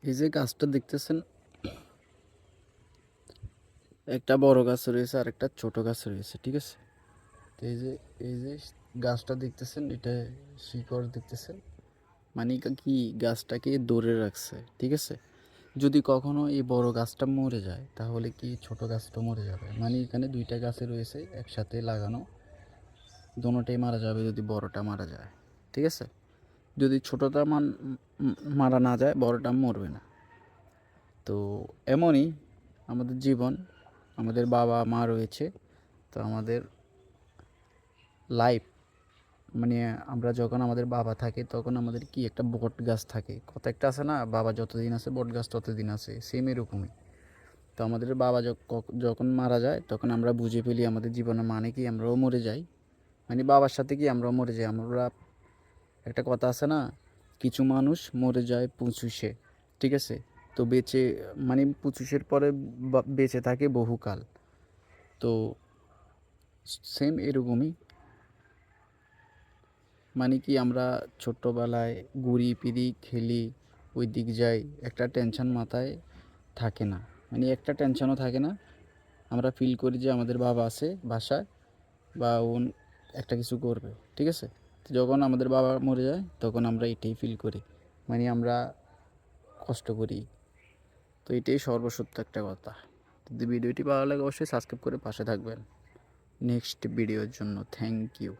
এই যে গাছটা দেখতেছেন, একটা বড় গাছ রয়েছে আর একটা ছোট গাছ রয়েছে, ঠিক আছে। তো এই যে গাছটা দেখতেছেন, এটা শিকড় দেখতেছেন, মানে কি গাছটাকে ধরে রাখছে, ঠিক আছে। যদি কখনো এই বড় গাছটা মরে যায় তাহলে কি ছোট গাছটা মরে যাবে, মানে এখানে দুইটা গাছে রয়েছে একসাথে লাগানো, দোনোটাই মারা যাবে যদি বড়টা মারা যায়, ঠিক আছে। যদি ছোটটা মারা না যায় বড়টা মরবে না। তো এমনই আমাদের জীবন, আমাদের বাবা মা রয়েছে, তো আমাদের লাইফ, মানে আমরা যখন আমাদের বাবা থাকে তখন আমাদের কি একটা বট গাছ থাকে, কত একটা আছে না, বাবা যতদিন আছে বট গাছ ততদিন আছে, সেম এরকমই। তো আমাদের বাবা যখন মারা যায় তখন আমরা বুঝে ফেলি আমাদের জীবনের মানে কি, আমরাও মরে যাই, মানে বাবার সাথে কি আমরাও মরে যাই। আমরা, একটা কথা আছে না, কিছু মানুষ মরে যায় 25-এ, ঠিক আছে, তো বেঁচে, মানে 25-এর পরে বেঁচে থাকে বহুকাল। তো সেম এরকমই, মানে কি আমরা ছোট্টবেলায় ঘুরি ফিরি খেলি, ওই দিক যাই, একটা টেনশন মাথায় থাকে না, মানে একটা টেনশনও থাকে না। আমরা ফিল করি যে আমাদের বাবা আছে বাসায়, বা একটা কিছু করবে, ঠিক আছে। তো যখন আমাদের বাবা মরে যায় তখন আমরা এটাই ফিল করি, মানে আমরা কষ্ট করি। তো এটাই সর্বসত্য একটা কথা। যদি ভিডিওটি ভালো লাগে অবশ্যই সাবস্ক্রাইব করে পাশে থাকবেন নেক্সট ভিডিওর জন্য। Thank you.